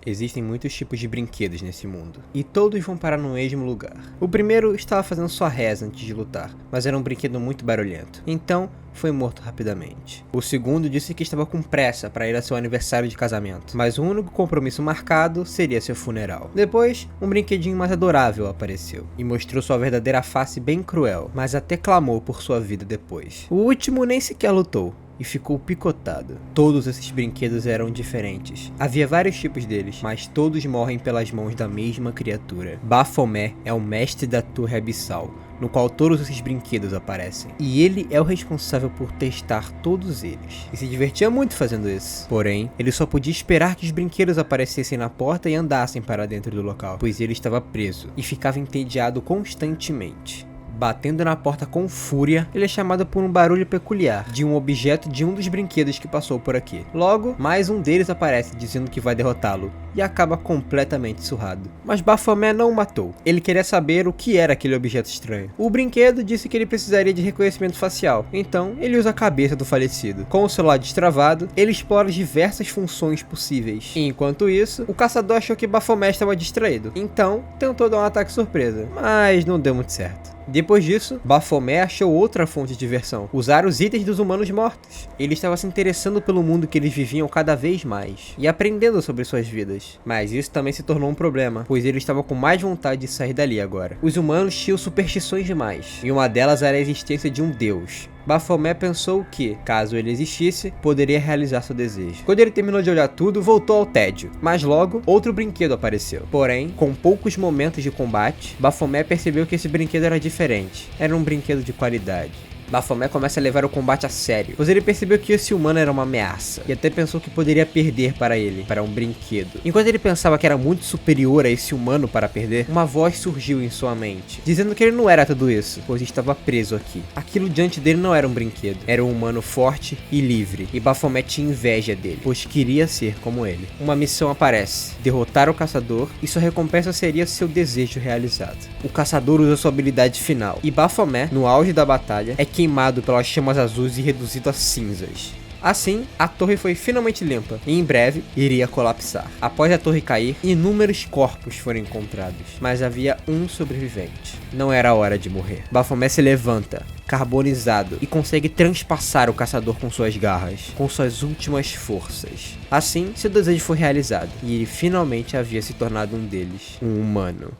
Existem muitos tipos de brinquedos nesse mundo, e todos vão parar no mesmo lugar. O primeiro estava fazendo sua reza antes de lutar, mas era um brinquedo muito barulhento, então foi morto rapidamente. O segundo disse que estava com pressa para ir a seu aniversário de casamento, mas o único compromisso marcado seria seu funeral. Depois, um brinquedinho mais adorável apareceu, e mostrou sua verdadeira face bem cruel, mas até clamou por sua vida depois. O último nem sequer lutou, e ficou picotado. Todos esses brinquedos eram diferentes. Havia vários tipos deles, mas todos morrem pelas mãos da mesma criatura. Baphomet é o mestre da Torre Abissal, no qual todos esses brinquedos aparecem. E ele é o responsável por testar todos eles. E se divertia muito fazendo isso. Porém, ele só podia esperar que os brinquedos aparecessem na porta e andassem para dentro do local, pois ele estava preso e ficava entediado constantemente. Batendo na porta com fúria, ele é chamado por um barulho peculiar de um objeto de um dos brinquedos que passou por aqui. Logo, mais um deles aparece dizendo que vai derrotá-lo e acaba completamente surrado. Mas Baphomet não o matou. Ele queria saber o que era aquele objeto estranho. O brinquedo disse que ele precisaria de reconhecimento facial, então ele usa a cabeça do falecido. Com o celular destravado, ele explora diversas funções possíveis. E enquanto isso, o caçador achou que Baphomet estava distraído, então tentou dar um ataque surpresa, mas não deu muito certo. Depois disso, Baphomet achou outra fonte de diversão: usar os itens dos humanos mortos. Ele estava se interessando pelo mundo que eles viviam cada vez mais, e aprendendo sobre suas vidas. Mas isso também se tornou um problema, pois ele estava com mais vontade de sair dali agora. Os humanos tinham superstições demais, e uma delas era a existência de um deus. Baphomet pensou que, caso ele existisse, poderia realizar seu desejo. Quando ele terminou de olhar tudo, voltou ao tédio. Mas logo, outro brinquedo apareceu. Porém, com poucos momentos de combate, Baphomet percebeu que esse brinquedo era diferente. Era um brinquedo de qualidade. Baphomet começa a levar o combate a sério, pois ele percebeu que esse humano era uma ameaça, e até pensou que poderia perder para um brinquedo. Enquanto ele pensava que era muito superior a esse humano para perder, uma voz surgiu em sua mente, dizendo que ele não era tudo isso, pois estava preso aqui. Aquilo diante dele não era um brinquedo, era um humano forte e livre, e Baphomet tinha inveja dele, pois queria ser como ele. Uma missão aparece: derrotar o caçador, e sua recompensa seria seu desejo realizado. O caçador usa sua habilidade final, e Baphomet, no auge da batalha, é queimado pelas chamas azuis e reduzido a cinzas. Assim, a torre foi finalmente limpa e em breve iria colapsar. Após a torre cair, inúmeros corpos foram encontrados, mas havia um sobrevivente. Não era hora de morrer. Baphomet se levanta, carbonizado, e consegue transpassar o caçador com suas garras, com suas últimas forças. Assim, seu desejo foi realizado, e ele finalmente havia se tornado um deles, um humano.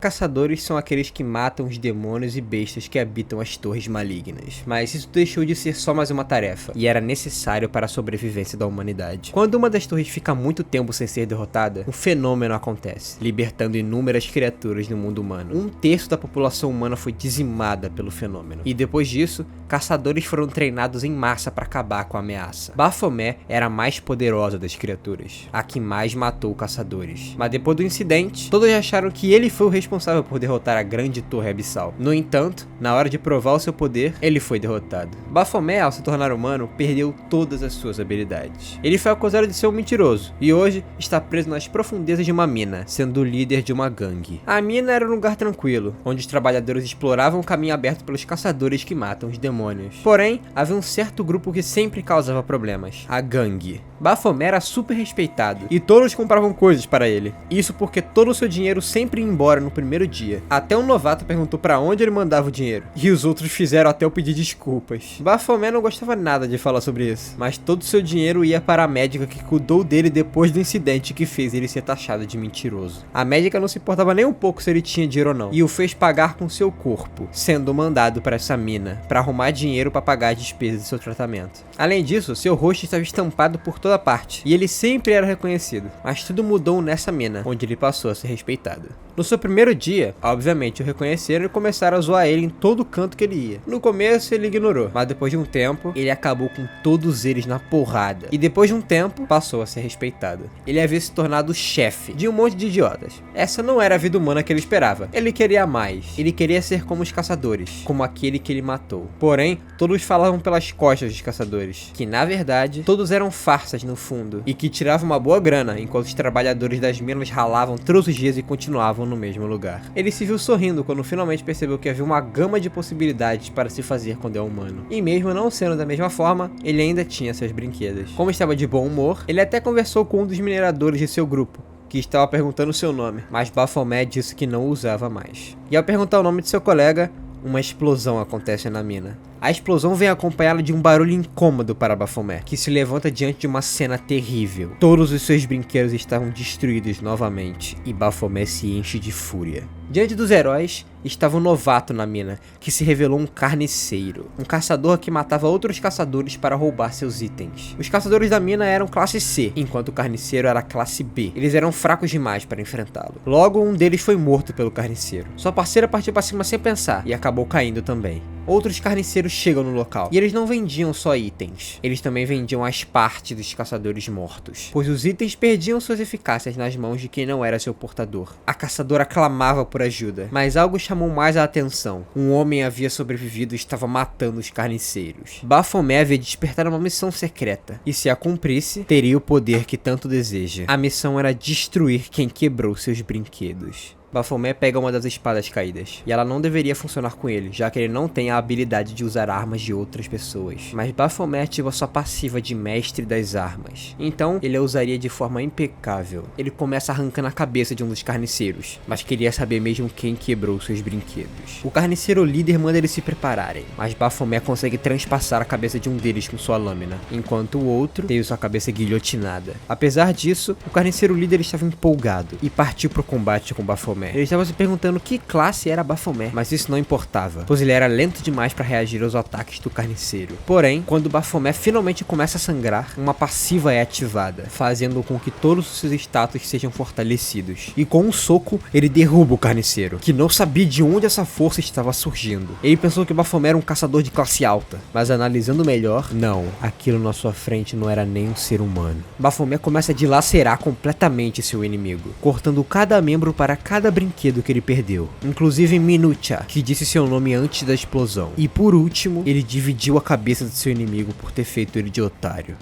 Caçadores são aqueles que matam os demônios e bestas que habitam as torres malignas. Mas isso deixou de ser só mais uma tarefa, e era necessário para a sobrevivência da humanidade. Quando uma das torres fica muito tempo sem ser derrotada, um fenômeno acontece, libertando inúmeras criaturas no mundo humano. Um terço da população humana foi dizimada pelo fenômeno, e depois disso, caçadores foram treinados em massa para acabar com a ameaça. Baphomet era a mais poderosa das criaturas, a que mais matou caçadores. Mas depois do incidente, todos acharam que ele foi o responsável por derrotar a grande Torre Abissal. No entanto, na hora de provar o seu poder, ele foi derrotado. Baphomet, ao se tornar humano, perdeu todas as suas habilidades. Ele foi acusado de ser um mentiroso, e hoje está preso nas profundezas de uma mina, sendo o líder de uma gangue. A mina era um lugar tranquilo, onde os trabalhadores exploravam o caminho aberto pelos caçadores que matam os demônios. Porém, havia um certo grupo que sempre causava problemas: a gangue. Baphomet era super respeitado, e todos compravam coisas para ele. Isso porque todo o seu dinheiro sempre ia embora no primeiro dia. Até um novato perguntou para onde ele mandava o dinheiro, e os outros fizeram até eu pedir desculpas. Baphomet não gostava nada de falar sobre isso, mas todo o seu dinheiro ia para a médica que cuidou dele depois do incidente que fez ele ser taxado de mentiroso. A médica não se importava nem um pouco se ele tinha dinheiro ou não, e o fez pagar com seu corpo, sendo mandado para essa mina, para arrumar dinheiro para pagar as despesas de seu tratamento. Além disso, seu rosto estava estampado por toda parte, e ele sempre era reconhecido. Mas tudo mudou nessa mina, onde ele passou a ser respeitado. No seu primeiro dia, obviamente o reconheceram e começaram a zoar ele em todo canto que ele ia. No começo ele ignorou, mas depois de um tempo, ele acabou com todos eles na porrada. E depois de um tempo, passou a ser respeitado. Ele havia se tornado o chefe de um monte de idiotas. Essa não era a vida humana que ele esperava. Ele queria mais. Ele queria ser como os caçadores, como aquele que ele matou. Porém, todos falavam pelas costas dos caçadores, que na verdade, todos eram farsas no fundo, e que tiravam uma boa grana, enquanto os trabalhadores das minas ralavam todos os dias e continuavam estavam no mesmo lugar. Ele se viu sorrindo quando finalmente percebeu que havia uma gama de possibilidades para se fazer quando é humano. E mesmo não sendo da mesma forma, ele ainda tinha seus brinquedos. Como estava de bom humor, ele até conversou com um dos mineradores de seu grupo, que estava perguntando seu nome, mas Baphomet disse que não o usava mais. E ao perguntar o nome de seu colega, uma explosão acontece na mina. A explosão vem acompanhada de um barulho incômodo para Baphomet, que se levanta diante de uma cena terrível. Todos os seus brinquedos estavam destruídos novamente, e Baphomet se enche de fúria. Diante dos heróis, estava um novato na mina, que se revelou um carniceiro, um caçador que matava outros caçadores para roubar seus itens. Os caçadores da mina eram classe C, enquanto o carniceiro era classe B. Eles eram fracos demais para enfrentá-lo. Logo, um deles foi morto pelo carniceiro. Sua parceira partiu para cima sem pensar, e acabou caindo também. Outros carniceiros chegam no local, e eles não vendiam só itens, eles também vendiam as partes dos caçadores mortos, pois os itens perdiam suas eficácias nas mãos de quem não era seu portador. A caçadora clamava por ajuda, mas algo chamou mais a atenção. Um homem havia sobrevivido e estava matando os carniceiros. Baphomet havia despertado uma missão secreta, e se a cumprisse, teria o poder que tanto deseja. A missão era destruir quem quebrou seus brinquedos. Baphomet pega uma das espadas caídas, e ela não deveria funcionar com ele, já que ele não tem a habilidade de usar armas de outras pessoas. Mas Baphomet ativa sua passiva de mestre das armas, então ele a usaria de forma impecável. Ele começa arrancando a cabeça de um dos carniceiros, mas queria saber mesmo quem quebrou seus brinquedos. O carniceiro líder manda eles se prepararem, mas Baphomet consegue transpassar a cabeça de um deles com sua lâmina, enquanto o outro teve sua cabeça guilhotinada. Apesar disso, o carniceiro líder estava empolgado e partiu pro combate com Baphomet. Ele estava se perguntando que classe era Baphomet, mas isso não importava, pois ele era lento demais para reagir aos ataques do carniceiro. Porém, quando Baphomet finalmente começa a sangrar, uma passiva é ativada, fazendo com que todos os seus status sejam fortalecidos. E com um soco, ele derruba o carniceiro, que não sabia de onde essa força estava surgindo. Ele pensou que Baphomet era um caçador de classe alta, mas analisando melhor, não, aquilo na sua frente não era nem um ser humano. Baphomet começa a dilacerar completamente seu inimigo, cortando cada membro para cada brinquedo que ele perdeu, inclusive Minucha, que disse seu nome antes da explosão. E por último, ele dividiu a cabeça do seu inimigo por ter feito ele de otário.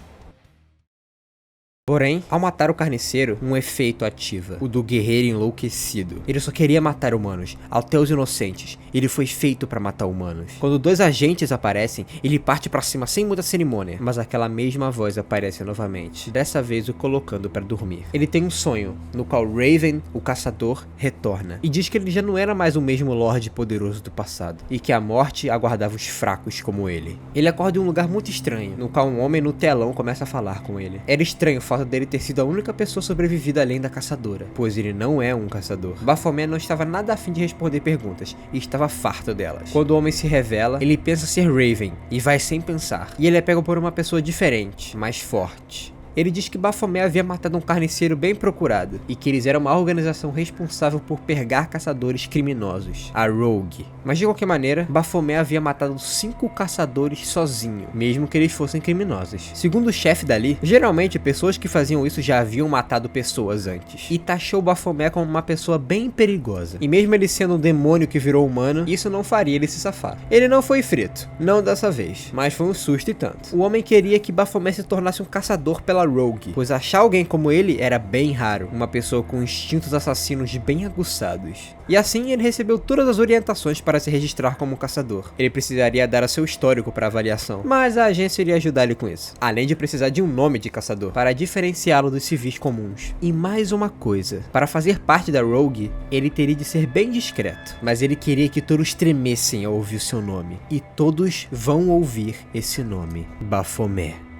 Porém, ao matar o carniceiro, um efeito ativa, o do guerreiro enlouquecido. Ele só queria matar humanos, até os inocentes. Ele foi feito para matar humanos. Quando dois agentes aparecem, ele parte para cima sem muita cerimônia, mas aquela mesma voz aparece novamente, dessa vez o colocando para dormir. Ele tem um sonho, no qual Raven, o caçador, retorna, e diz que ele já não era mais o mesmo Lorde poderoso do passado, e que a morte aguardava os fracos como ele. Ele acorda em um lugar muito estranho, no qual um homem no telão começa a falar com ele. Era estranho o fato dele ter sido a única pessoa sobrevivida além da caçadora, pois ele não é um caçador. Baphomet não estava nada afim de responder perguntas, e estava farto delas. Quando o homem se revela, ele pensa ser Raven, e vai sem pensar, e ele é pego por uma pessoa diferente, mais forte. Ele diz que Baphomet havia matado um carniceiro bem procurado, e que eles eram uma organização responsável por pegar caçadores criminosos, a Rogue. Mas de qualquer maneira, Baphomet havia matado 5 caçadores sozinho, mesmo que eles fossem criminosos. Segundo o chefe dali, geralmente pessoas que faziam isso já haviam matado pessoas antes, e taxou Baphomet como uma pessoa bem perigosa. E mesmo ele sendo um demônio que virou humano, isso não faria ele se safar. Ele não foi frito, não dessa vez, mas foi um susto e tanto. O homem queria que Baphomet se tornasse um caçador pela Rogue, pois achar alguém como ele era bem raro, uma pessoa com instintos assassinos bem aguçados. E assim ele recebeu todas as orientações para se registrar como caçador. Ele precisaria dar o seu histórico para avaliação, mas a agência iria ajudar ele com isso, além de precisar de um nome de caçador, para diferenciá-lo dos civis comuns. E mais uma coisa, para fazer parte da Rogue, ele teria de ser bem discreto, mas ele queria que todos tremessem ao ouvir seu nome, e todos vão ouvir esse nome, Baphomet.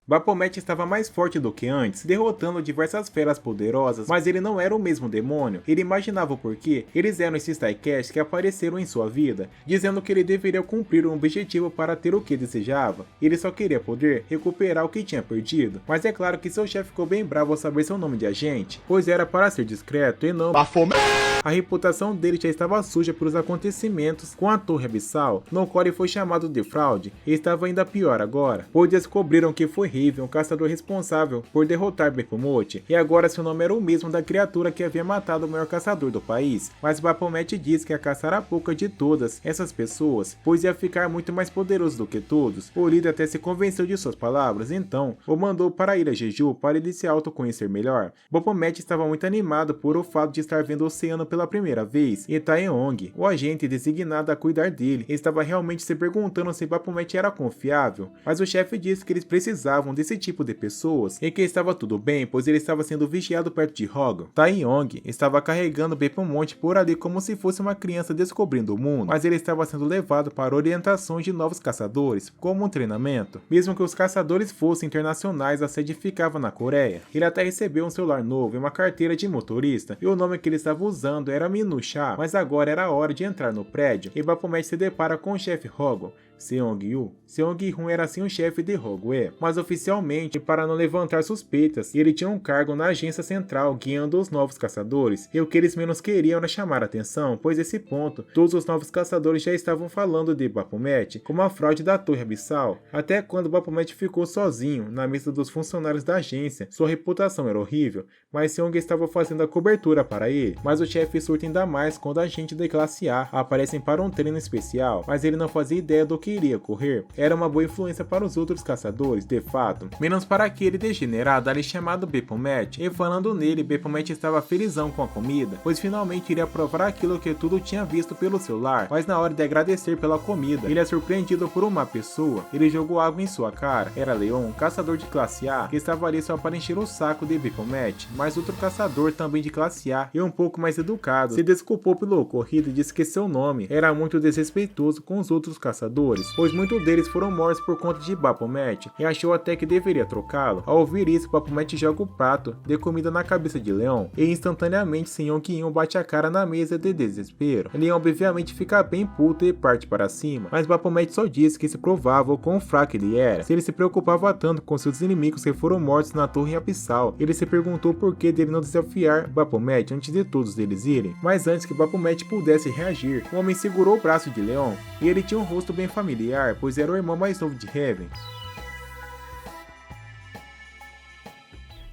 Baphomet estava mais forte do que antes, derrotando diversas feras poderosas, mas ele não era o mesmo demônio. Ele imaginava o porquê eles eram esses Tycasts que apareceram em sua vida, dizendo que ele deveria cumprir um objetivo para ter o que desejava. Ele só queria poder recuperar o que tinha perdido, mas é claro que seu chefe ficou bem bravo ao saber seu nome de agente, pois era para ser discreto e não Baphomet. A reputação dele já estava suja pelos acontecimentos com a Torre Abissal, no qual ele foi chamado de fraude, e estava ainda pior agora, pois descobriram que foi Raven, o caçador responsável por derrotar Baphomet, e agora seu nome era o mesmo da criatura que havia matado o maior caçador do país. Mas Baphomet disse que ia caçar a pouca de todas essas pessoas, pois ia ficar muito mais poderoso do que todos. O líder até se convenceu de suas palavras, então o mandou para a ilha Jeju para ele se autoconhecer melhor. Baphomet estava muito animado por o fato de estar vendo o oceano pela primeira vez, e Taeyong, o agente designado a cuidar dele, estava realmente se perguntando se Baphomet era confiável, mas o chefe disse que eles precisavam desse tipo de pessoas e que estava tudo bem, pois ele estava sendo vigiado perto de Hogan. Taeyong estava carregando Baphomet por ali como se fosse uma criança descobrindo o mundo, mas ele estava sendo levado para orientações de novos caçadores, como um treinamento. Mesmo que os caçadores fossem internacionais, a sede ficava na Coreia. Ele até recebeu um celular novo e uma carteira de motorista, e o nome que ele estava usando era Minusha, mas agora era a hora de entrar no prédio, e Baphomet se depara com o chefe Hogan, Seong-yu. Seong-hun era assim o chefe de Hogwarts, mas oficialmente para não levantar suspeitas, ele tinha um cargo na agência central guiando os novos caçadores, e o que eles menos queriam era chamar a atenção, pois nesse ponto, todos os novos caçadores já estavam falando de Baphomet como a fraude da Torre Abissal, até quando Baphomet ficou sozinho na mesa dos funcionários da agência. Sua reputação era horrível, mas Seong estava fazendo a cobertura para ele, mas o chefe surta ainda mais quando agentes da classe A aparecem para um treino especial, mas ele não fazia ideia do que iria ocorrer. Era uma boa influência para os outros caçadores, de fato, menos para aquele degenerado ali chamado Baphomet, e falando nele, Baphomet estava felizão com a comida, pois finalmente iria provar aquilo que tudo tinha visto pelo celular, mas na hora de agradecer pela comida, ele é surpreendido por uma pessoa. Ele jogou água em sua cara. Era Leon, um caçador de classe A, que estava ali só para encher o saco de Baphomet, mas outro caçador também de classe A e um pouco mais educado se desculpou pelo ocorrido e disse que seu nome era muito desrespeitoso com os outros caçadores, pois muitos deles foram mortos por conta de Baphomet, e achou até que deveria trocá-lo. Ao ouvir isso, Baphomet joga o prato de comida na cabeça de Leon, e instantaneamente Seong-yun bate a cara na mesa de desespero. Leon obviamente fica bem puto e parte para cima, mas Baphomet só disse que se provava o quão fraco ele era. Se ele se preocupava tanto com seus inimigos que foram mortos na Torre Abissal, ele se perguntou por que dele não desafiar Baphomet antes de todos eles irem. Mas antes que Baphomet pudesse reagir, o homem segurou o braço de Leon, e ele tinha um rosto bem familiar, pois era o irmão mais novo de Raven.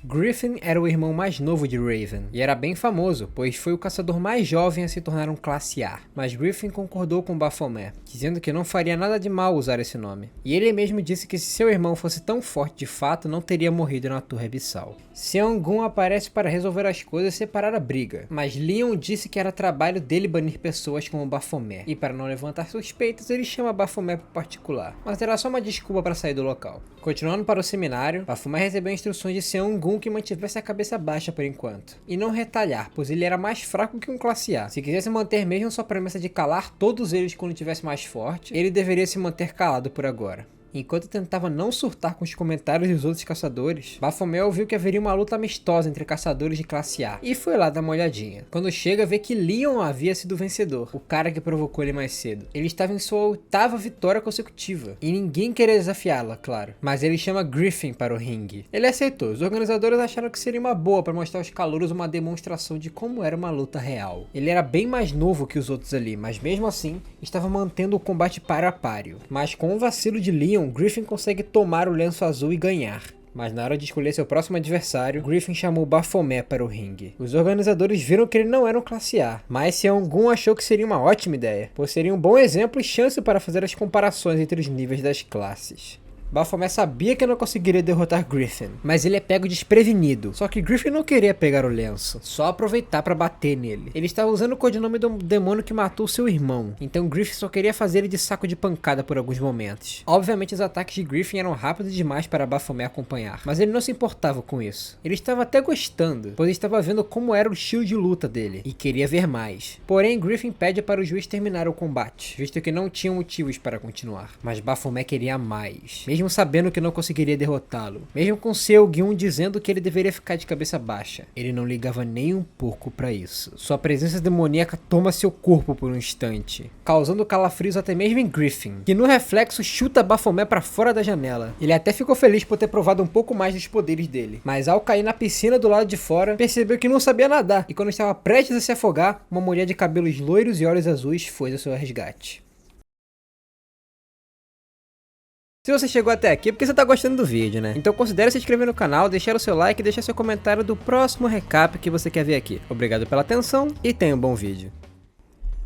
Griffin era o irmão mais novo de Raven, e era bem famoso, pois foi o caçador mais jovem a se tornar um classe A. Mas Griffin concordou com Baphomet, dizendo que não faria nada de mal usar esse nome. E ele mesmo disse que se seu irmão fosse tão forte de fato, não teria morrido na Torre Abissal. Seong-gun aparece para resolver as coisas e separar a briga, mas Leon disse que era trabalho dele banir pessoas como Baphomet, e para não levantar suspeitas, ele chama Baphomet por particular, mas era só uma desculpa para sair do local. Continuando para o seminário, Baphomet recebeu instruções de Seong-gun que mantivesse a cabeça baixa por enquanto, e não retalhar, pois ele era mais fraco que um classe A. Se quisesse manter mesmo sua promessa de calar todos eles quando tivesse mais forte, ele deveria se manter calado por agora. Enquanto tentava não surtar com os comentários dos outros caçadores, Baphomet ouviu que haveria uma luta amistosa entre caçadores de classe A, e foi lá dar uma olhadinha. Quando chega, vê que Leon havia sido o vencedor, o cara que provocou ele mais cedo. Ele estava em sua 8ª vitória consecutiva, e ninguém queria desafiá-la, claro. Mas ele chama Griffin para o ringue. Ele aceitou. Os organizadores acharam que seria uma boa para mostrar aos calouros uma demonstração de como era uma luta real. Ele era bem mais novo que os outros ali, mas mesmo assim, estava mantendo o combate páreo a páreo. Mas com o vacilo de Leon, Griffin consegue tomar o lenço azul e ganhar. Mas na hora de escolher seu próximo adversário, Griffin chamou Baphomet para o ringue. Os organizadores viram que ele não era um classe A, mas Seong-gun achou que seria uma ótima ideia, pois seria um bom exemplo e chance para fazer as comparações entre os níveis das classes. Baphomet sabia que não conseguiria derrotar Griffin, mas ele é pego desprevenido. Só que Griffin não queria pegar o lenço, só aproveitar para bater nele. Ele estava usando o codinome do demônio que matou seu irmão, então Griffin só queria fazer ele de saco de pancada por alguns momentos. Obviamente os ataques de Griffin eram rápidos demais para Baphomet acompanhar, mas ele não se importava com isso. Ele estava até gostando, pois estava vendo como era o estilo de luta dele, e queria ver mais. Porém, Griffin pede para o juiz terminar o combate, visto que não tinha motivos para continuar. Mas Baphomet queria mais. Mesmo mesmo sabendo que não conseguiria derrotá-lo, mesmo com Seo-Gyun dizendo que ele deveria ficar de cabeça baixa. Ele não ligava nem um pouco pra isso. Sua presença demoníaca toma seu corpo por um instante, causando calafrios até mesmo em Griffin, que no reflexo chuta Baphomet pra fora da janela. Ele até ficou feliz por ter provado um pouco mais dos poderes dele, mas ao cair na piscina do lado de fora, percebeu que não sabia nadar, e quando estava prestes a se afogar, uma mulher de cabelos loiros e olhos azuis foi ao seu resgate. Se você chegou até aqui é porque você tá gostando do vídeo, né? Então considere se inscrever no canal, deixar o seu like e deixar seu comentário do próximo recap que você quer ver aqui. Obrigado pela atenção e tenha um bom vídeo.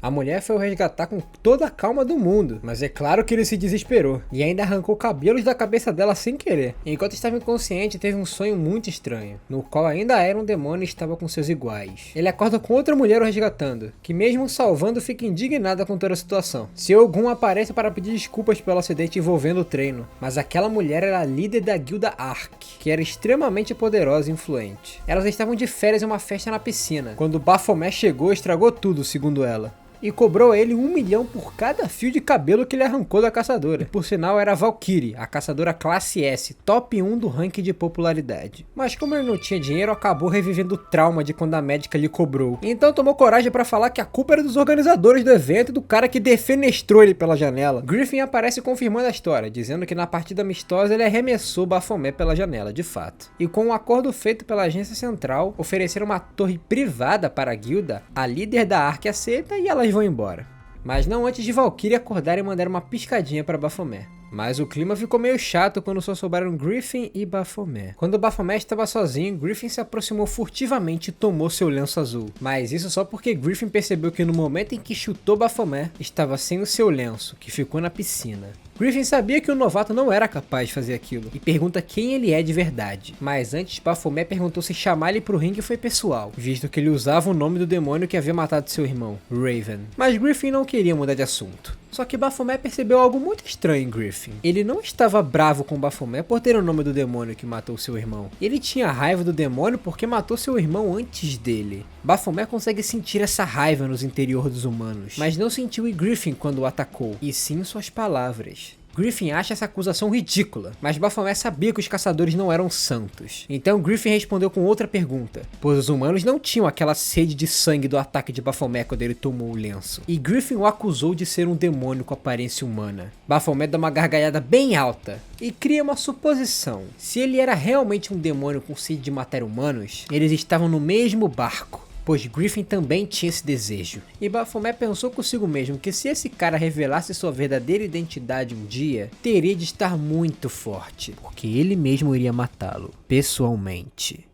A mulher foi o resgatar com toda a calma do mundo, mas é claro que ele se desesperou e ainda arrancou cabelos da cabeça dela sem querer. Enquanto estava inconsciente, teve um sonho muito estranho, no qual ainda era um demônio e estava com seus iguais. Ele acorda com outra mulher o resgatando, que mesmo salvando fica indignada com toda a situação. Seo-Gyun aparece para pedir desculpas pelo acidente envolvendo o treino, mas aquela mulher era a líder da guilda Ark, que era extremamente poderosa e influente. Elas estavam de férias em uma festa na piscina, quando Baphomet chegou e estragou tudo, segundo ela, e cobrou ele 1 milhão por cada fio de cabelo que ele arrancou da caçadora. E por sinal era a Valkyrie, a caçadora classe S, top 1 do ranking de popularidade. Mas como ele não tinha dinheiro, acabou revivendo o trauma de quando a médica lhe cobrou. Então tomou coragem para falar que a culpa era dos organizadores do evento e do cara que defenestrou ele pela janela. Griffin aparece confirmando a história, dizendo que na partida amistosa ele arremessou Baphomet pela janela, de fato. E com um acordo feito pela agência central, ofereceram uma torre privada para a guilda, a líder da Ark aceita e elas vão embora. Mas não antes de Valkyrie acordar e mandar uma piscadinha para Baphomet. Mas o clima ficou meio chato quando só sobraram Griffin e Baphomet. Quando Baphomet estava sozinho, Griffin se aproximou furtivamente e tomou seu lenço azul. Mas isso só porque Griffin percebeu que no momento em que chutou Baphomet, estava sem o seu lenço, que ficou na piscina. Griffin sabia que o novato não era capaz de fazer aquilo, e pergunta quem ele é de verdade. Mas antes, Baphomet perguntou se chamar ele pro ringue foi pessoal, visto que ele usava o nome do demônio que havia matado seu irmão, Raven. Mas Griffin não queria mudar de assunto. Só que Baphomet percebeu algo muito estranho em Griffin. Ele não estava bravo com Baphomet por ter o nome do demônio que matou seu irmão. Ele tinha raiva do demônio porque matou seu irmão antes dele. Baphomet consegue sentir essa raiva nos interiores dos humanos, mas não sentiu em Griffin quando o atacou, e sim suas palavras. Griffin acha essa acusação ridícula, mas Baphomet sabia que os caçadores não eram santos. Então Griffin respondeu com outra pergunta, pois os humanos não tinham aquela sede de sangue do ataque de Baphomet quando ele tomou o lenço. E Griffin o acusou de ser um demônio com aparência humana. Baphomet dá uma gargalhada bem alta e cria uma suposição. Se ele era realmente um demônio com sede de matar humanos, eles estavam no mesmo barco, pois Griffin também tinha esse desejo. E Baphomet pensou consigo mesmo que se esse cara revelasse sua verdadeira identidade um dia, teria de estar muito forte, porque ele mesmo iria matá-lo, pessoalmente.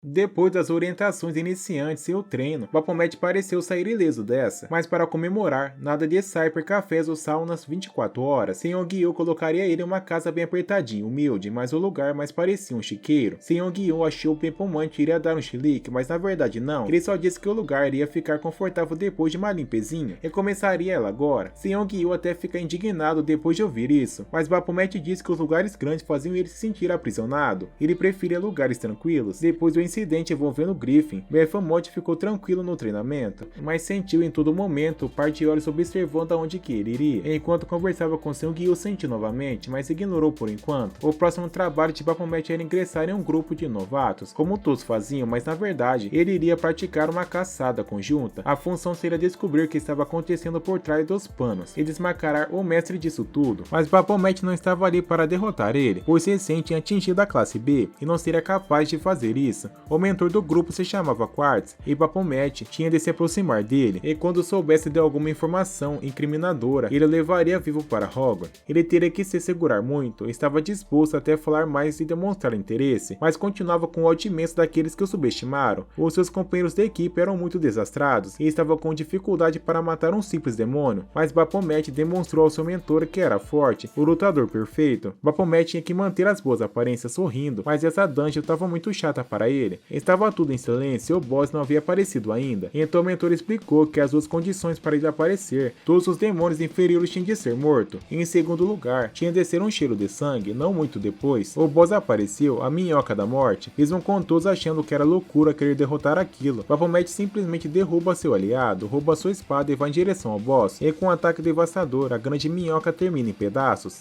Depois das orientações iniciantes e o treino, Baphomet pareceu sair ileso dessa, mas para comemorar, nada de cyber, cafés ou saunas 24 horas. Seo-Gyun colocaria ele em uma casa bem apertadinha, humilde, mas o lugar mais parecia um chiqueiro. Seo-Gyun achou que o Baphomet iria dar um chilique, mas na verdade não. Ele só disse que o lugar iria ficar confortável depois de uma limpezinha, e começaria ela agora. Seo-Gyun até fica indignado depois de ouvir isso, mas Baphomet disse que os lugares grandes faziam ele se sentir aprisionado. Ele preferia lugares tranquilos. Depois do incidente envolvendo Griffin, Baphomet ficou tranquilo no treinamento, mas sentiu em todo momento o par de olhos observando aonde que ele iria. Enquanto conversava com Seo-Gyun, sentiu novamente, mas ignorou por enquanto. O próximo trabalho de Baphomet era ingressar em um grupo de novatos, como todos faziam, mas na verdade ele iria praticar uma caçada conjunta. A função seria descobrir o que estava acontecendo por trás dos panos e desmascarar o mestre disso tudo. Mas Baphomet não estava ali para derrotar ele, pois recém tinha atingido a classe B e não seria capaz de fazer isso. O mentor do grupo se chamava Quartz e Baphomet tinha de se aproximar dele, e quando soubesse de alguma informação incriminadora, ele o levaria vivo para Hogwarts. Ele teria que se segurar muito, estava disposto até a falar mais e demonstrar interesse, mas continuava com o ódio imenso daqueles que o subestimaram. Os seus companheiros de equipe eram muito desastrados e estava com dificuldade para matar um simples demônio, mas Baphomet demonstrou ao seu mentor que era forte, o lutador perfeito. Baphomet tinha que manter as boas aparências sorrindo, mas essa dungeon estava muito chata para ele. dele. Estava tudo em silêncio e o boss não havia aparecido ainda. Então o mentor explicou que as duas condições para ele aparecer: todos os demônios inferiores tinham de ser mortos, e em segundo lugar, tinha de ser um cheiro de sangue. Não muito depois, o boss apareceu, a minhoca da morte, mesmo com todos achando que era loucura querer derrotar aquilo. Baphomet simplesmente derruba seu aliado, rouba sua espada e vai em direção ao boss, e com um ataque devastador, a grande minhoca termina em pedaços.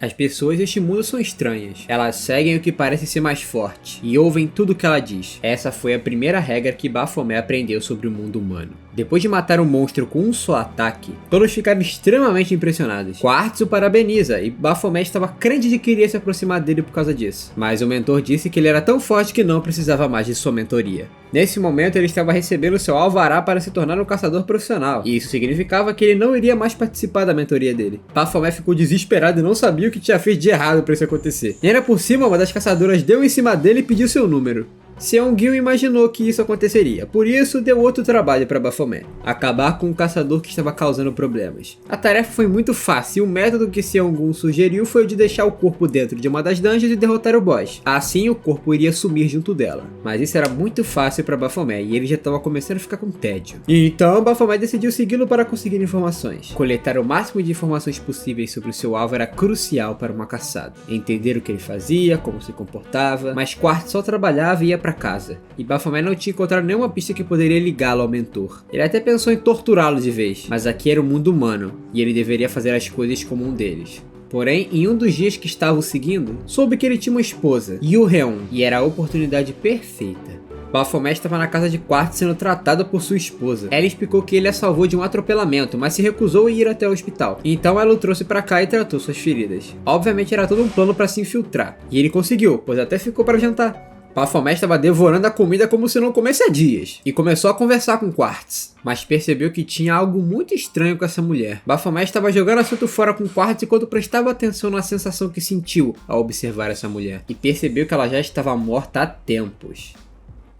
As pessoas deste mundo são estranhas. Elas seguem o que parece ser mais forte e ouvem tudo o que ela diz. Essa foi a primeira regra que Baphomet aprendeu sobre o mundo humano. Depois de matar um monstro com um só ataque, todos ficaram extremamente impressionados. Quartz o parabeniza e Baphomet estava crente de que iria se aproximar dele por causa disso. Mas o mentor disse que ele era tão forte que não precisava mais de sua mentoria. Nesse momento ele estava recebendo seu alvará para se tornar um caçador profissional, e isso significava que ele não iria mais participar da mentoria dele. Baphomet ficou desesperado e não sabia o que tinha feito de errado para isso acontecer. E ainda por cima, uma das caçadoras deu em cima dele e pediu seu número. Seong-gil imaginou que isso aconteceria, por isso deu outro trabalho para Baphomet: acabar com o caçador que estava causando problemas. A tarefa foi muito fácil e o método que Seong-gil sugeriu foi o de deixar o corpo dentro de uma das dungeons e derrotar o boss. Assim o corpo iria sumir junto dela. Mas isso era muito fácil para Baphomet e ele já estava começando a ficar com tédio. Então Baphomet decidiu segui-lo para conseguir informações. Coletar o máximo de informações possíveis sobre o seu alvo era crucial para uma caçada. Entender o que ele fazia, como se comportava, mas Quartz só trabalhava e ia para casa, e Baphomet não tinha encontrado nenhuma pista que poderia ligá-lo ao mentor. Ele até pensou em torturá-lo de vez, mas aqui era o mundo humano, e ele deveria fazer as coisas como um deles. Porém, em um dos dias que estava o seguindo, soube que ele tinha uma esposa, Yoo-heon, e era a oportunidade perfeita. Baphomet estava na casa de Quartz sendo tratado por sua esposa. Ela explicou que ele a salvou de um atropelamento, mas se recusou a ir até o hospital. Então ela o trouxe para cá e tratou suas feridas. Obviamente era todo um plano para se infiltrar, e ele conseguiu, pois até ficou para jantar. Baphomet estava devorando a comida como se não comesse há dias, e começou a conversar com Quartz, mas percebeu que tinha algo muito estranho com essa mulher. Baphomet estava jogando assunto fora com Quartz enquanto prestava atenção na sensação que sentiu ao observar essa mulher, e percebeu que ela já estava morta há tempos.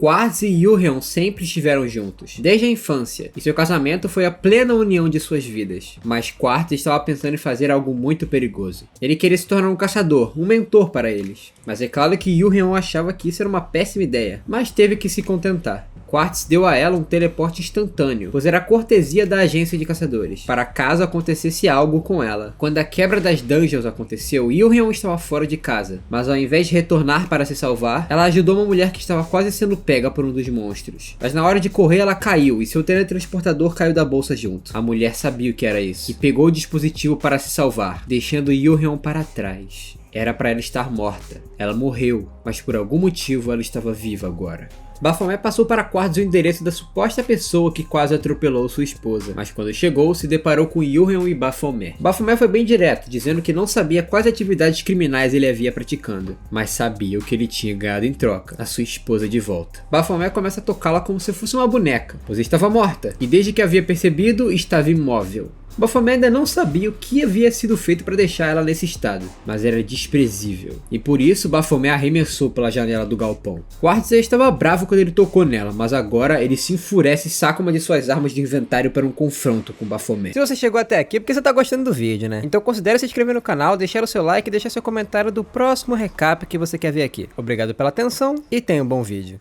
Quartz e Yoo-heon sempre estiveram juntos, desde a infância, e seu casamento foi a plena união de suas vidas. Mas Quartz estava pensando em fazer algo muito perigoso. Ele queria se tornar um caçador, um mentor para eles. Mas é claro que Yoo-heon achava que isso era uma péssima ideia, mas teve que se contentar. Quartz deu a ela um teleporte instantâneo, pois era cortesia da agência de caçadores, para caso acontecesse algo com ela. Quando a quebra das dungeons aconteceu, Yoo-heon estava fora de casa, mas ao invés de retornar para se salvar, ela ajudou uma mulher que estava quase sendo pega por um dos monstros. Mas na hora de correr ela caiu e seu teletransportador caiu da bolsa junto. A mulher sabia o que era isso, e pegou o dispositivo para se salvar, deixando Yoo-heon para trás. Era para ela estar morta. Ela morreu, mas por algum motivo ela estava viva agora. Baphomet passou para Quartz o endereço da suposta pessoa que quase atropelou sua esposa, mas quando chegou, se deparou com Yoo-heon e Baphomet. Baphomet foi bem direto, dizendo que não sabia quais atividades criminais ele havia praticando, mas sabia o que ele tinha ganhado em troca: a sua esposa de volta. Baphomet começa a tocá-la como se fosse uma boneca, pois estava morta, e desde que havia percebido, estava imóvel. Baphomet ainda não sabia o que havia sido feito para deixar ela nesse estado, mas era desprezível, e por isso Baphomet arremessou pela janela do galpão. Quartz já estava bravo quando ele tocou nela, mas agora ele se enfurece e saca uma de suas armas de inventário para um confronto com Baphomet. Se você chegou até aqui é porque você tá gostando do vídeo, né? Então considere se inscrever no canal, deixar o seu like e deixar seu comentário do próximo recap que você quer ver aqui. Obrigado pela atenção e tenha um bom vídeo.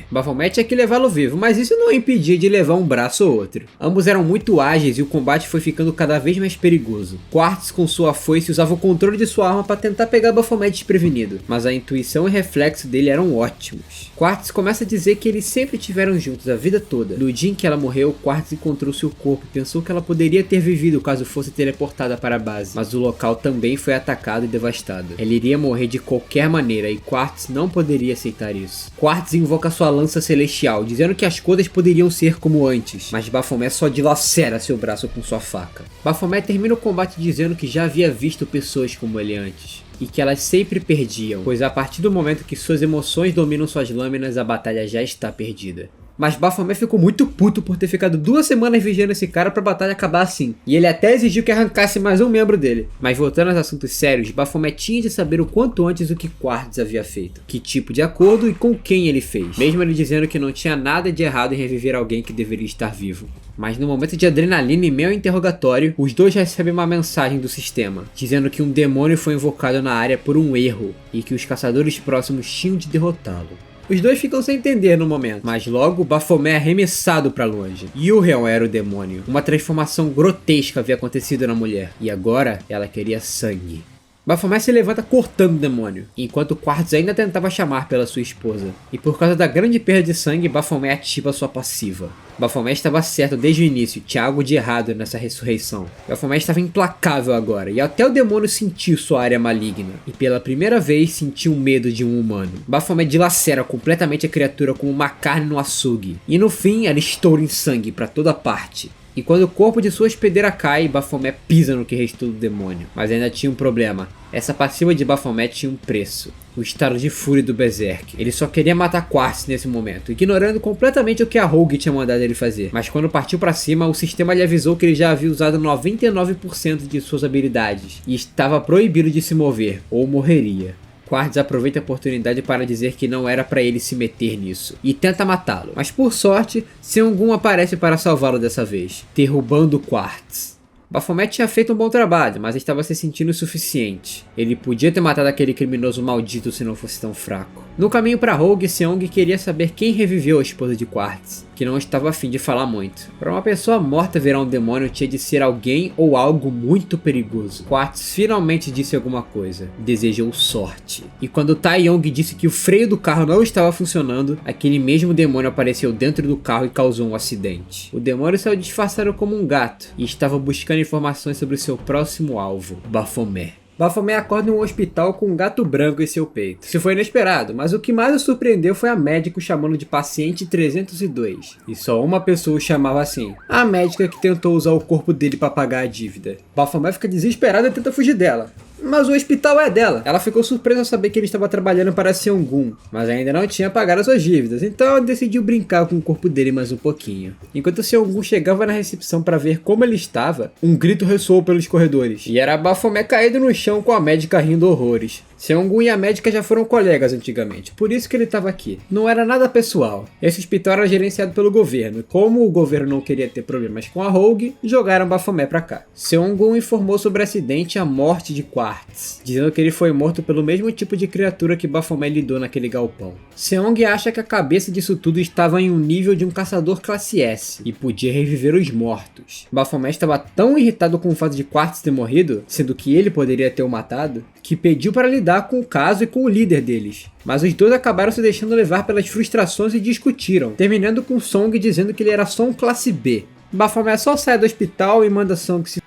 Baphomet tinha que levá-lo vivo, mas isso não o impedia de levar um braço ou outro. Ambos eram muito ágeis e o combate foi ficando cada vez mais perigoso. Quartz com sua foice usava o controle de sua arma para tentar pegar Baphomet desprevenido, mas a intuição e reflexo dele eram ótimos. Quartz começa a dizer que eles sempre estiveram juntos a vida toda. No dia em que ela morreu, Quartz encontrou seu corpo e pensou que ela poderia ter vivido caso fosse teleportada para a base, mas o local também foi atacado e devastado. Ela iria morrer de qualquer maneira e Quartz não poderia aceitar isso. Quartz invoca sua lança celestial, dizendo que as coisas poderiam ser como antes, mas Baphomet só dilacera seu braço com sua faca. Baphomet termina o combate dizendo que já havia visto pessoas como ele antes, e que elas sempre perdiam, pois a partir do momento que suas emoções dominam suas lâminas, a batalha já está perdida. Mas Baphomet ficou muito puto por ter ficado 2 semanas vigiando esse cara pra batalha acabar assim. E ele até exigiu que arrancasse mais um membro dele. Mas voltando aos assuntos sérios, Baphomet tinha de saber o quanto antes o que Quartz havia feito, que tipo de acordo e com quem ele fez, mesmo ele dizendo que não tinha nada de errado em reviver alguém que deveria estar vivo. Mas no momento de adrenalina e meio interrogatório, os dois recebem uma mensagem do sistema, dizendo que um demônio foi invocado na área por um erro e que os caçadores próximos tinham de derrotá-lo. Os dois ficam sem entender no momento, mas logo Baphomet é arremessado pra longe. Yulheon era o demônio. Uma transformação grotesca havia acontecido na mulher, e agora ela queria sangue. Baphomet se levanta cortando o demônio, enquanto Quartz ainda tentava chamar pela sua esposa. E por causa da grande perda de sangue, Baphomet ativa sua passiva. Baphomet estava certo desde o início, tinha algo de errado nessa ressurreição. Baphomet estava implacável agora, e até o demônio sentiu sua área maligna, e pela primeira vez sentiu medo de um humano. Baphomet dilacera completamente a criatura como uma carne no açougue, e no fim ela estoura em sangue para toda parte. E quando o corpo de sua hospedeira cai, Baphomet pisa no que restou do demônio. Mas ainda tinha um problema. Essa passiva de Baphomet tinha um preço. O estado de fúria do Berserk. Ele só queria matar Quartz nesse momento, ignorando completamente o que a Rogue tinha mandado ele fazer. Mas quando partiu pra cima, o sistema lhe avisou que ele já havia usado 99% de suas habilidades. E estava proibido de se mover, ou morreria. Quartz aproveita a oportunidade para dizer que não era para ele se meter nisso, e tenta matá-lo, mas por sorte, Seongun aparece para salvá-lo dessa vez, derrubando Quartz. Baphomet tinha feito um bom trabalho, mas estava se sentindo insuficiente. Ele podia ter matado aquele criminoso maldito se não fosse tão fraco. No caminho para Rogue, Seong queria saber quem reviveu a esposa de Quartz, que não estava afim de falar muito. Para uma pessoa morta virar um demônio tinha de ser alguém ou algo muito perigoso. Quartz finalmente disse alguma coisa. Desejou sorte. E quando Taeyong disse que o freio do carro não estava funcionando, aquele mesmo demônio apareceu dentro do carro e causou um acidente. O demônio saiu disfarçado como um gato e estava buscando informações sobre o seu próximo alvo, Baphomet. Baphomet acorda em um hospital com um gato branco em seu peito. Isso foi inesperado, mas o que mais o surpreendeu foi a médica chamando de paciente 302. E só uma pessoa o chamava assim. A médica que tentou usar o corpo dele para pagar a dívida. Baphomet fica desesperado e tenta fugir dela. Mas o hospital é dela. Ela ficou surpresa ao saber que ele estava trabalhando para Seongun, mas ainda não tinha pagado suas dívidas, então ela decidiu brincar com o corpo dele mais um pouquinho. Enquanto Seongun chegava na recepção para ver como ele estava, um grito ressoou pelos corredores, e era Baphomet caído no chão com a médica rindo horrores. Seongun e a médica já foram colegas antigamente, por isso que ele estava aqui. Não era nada pessoal. Esse hospital era gerenciado pelo governo, e como o governo não queria ter problemas com a Rogue, jogaram Baphomet pra cá. Seongun informou sobre o acidente e a morte de Quartz, dizendo que ele foi morto pelo mesmo tipo de criatura que Baphomet lidou naquele galpão. Seong acha que a cabeça disso tudo estava em um nível de um caçador classe S, e podia reviver os mortos. Baphomet estava tão irritado com o fato de Quartz ter morrido, sendo que ele poderia ter o matado, que pediu para lidar com o caso e com o líder deles. Mas os dois acabaram se deixando levar pelas frustrações e discutiram, terminando com Song dizendo que ele era só um classe B. Baphomet só sai do hospital e manda Song se f***.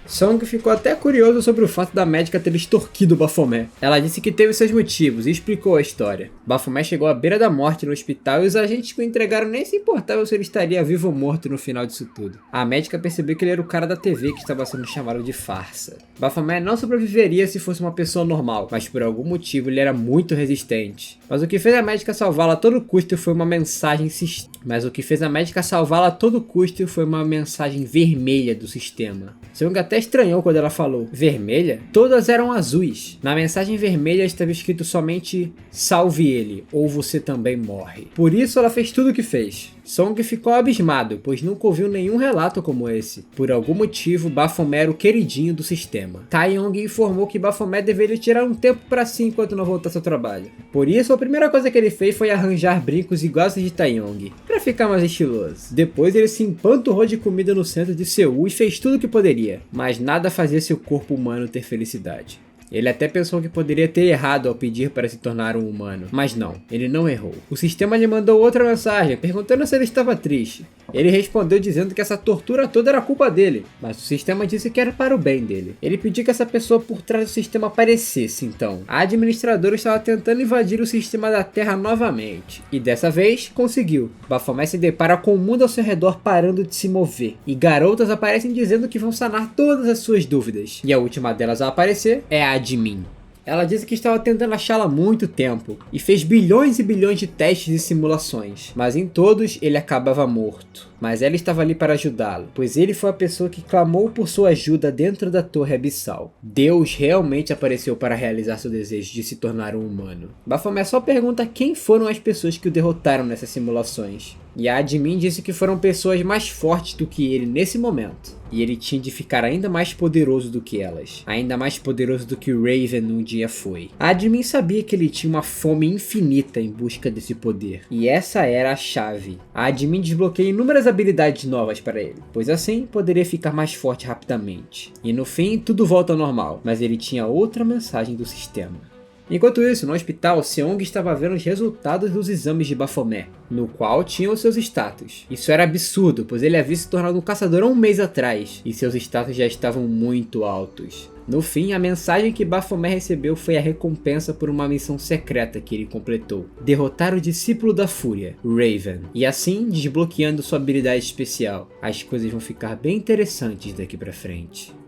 Song ficou até curioso sobre o fato da médica ter extorquido Baphomet. Ela disse que teve seus motivos e explicou a história. Baphomet chegou à beira da morte no hospital e os agentes que o entregaram nem se importavam se ele estaria vivo ou morto no final disso tudo. A médica percebeu que ele era o cara da TV que estava sendo chamado de farsa. Baphomet não sobreviveria se fosse uma pessoa normal, mas por algum motivo ele era muito resistente. Mas o que fez a médica salvá-la a todo custo foi uma mensagem vermelha do sistema. Seung até estranhou quando ela falou vermelha. Todas eram azuis. Na mensagem vermelha estava escrito somente salve ele, ou você também morre. Por isso ela fez tudo o que fez. Song ficou abismado, pois nunca ouviu nenhum relato como esse. Por algum motivo, Baphomet era o queridinho do sistema. Taeyong informou que Baphomet deveria tirar um tempo para si enquanto não voltasse ao trabalho. Por isso, a primeira coisa que ele fez foi arranjar brincos iguais aos de Taeyong, para ficar mais estiloso. Depois ele se empanturrou de comida no centro de Seul e fez tudo o que poderia, mas nada fazia seu corpo humano ter felicidade. Ele até pensou que poderia ter errado ao pedir para se tornar um humano, mas não, ele não errou. O sistema lhe mandou outra mensagem, perguntando se ele estava triste. Ele respondeu dizendo que essa tortura toda era culpa dele, mas o sistema disse que era para o bem dele. Ele pediu que essa pessoa por trás do sistema aparecesse, então. A administradora estava tentando invadir o sistema da Terra novamente, e dessa vez conseguiu. Baphomet se depara com o mundo ao seu redor parando de se mover, e garotas aparecem dizendo que vão sanar todas as suas dúvidas. E a última delas a aparecer é a Admin. Ela disse que estava tentando achá-la há muito tempo e fez bilhões e bilhões de testes e simulações, mas em todos ele acabava morto. Mas ela estava ali para ajudá-lo, pois ele foi a pessoa que clamou por sua ajuda dentro da torre abissal. Deus realmente apareceu para realizar seu desejo de se tornar um humano. Baphomet só pergunta quem foram as pessoas que o derrotaram nessas simulações. E a admin disse que foram pessoas mais fortes do que ele nesse momento. E ele tinha de ficar ainda mais poderoso do que elas. Ainda mais poderoso do que o Raven um dia foi. A admin sabia que ele tinha uma fome infinita em busca desse poder. E essa era a chave. A admin desbloqueia inúmeras habilidades novas para ele, pois assim poderia ficar mais forte rapidamente. E no fim tudo volta ao normal, mas ele tinha outra mensagem do sistema. Enquanto isso, no hospital, Seong estava vendo os resultados dos exames de Baphomet, no qual tinham seus status. Isso era absurdo, pois ele havia se tornado um caçador há um mês atrás, e seus status já estavam muito altos. No fim, a mensagem que Baphomet recebeu foi a recompensa por uma missão secreta que ele completou: derrotar o discípulo da Fúria, Raven. E assim, desbloqueando sua habilidade especial, as coisas vão ficar bem interessantes daqui pra frente.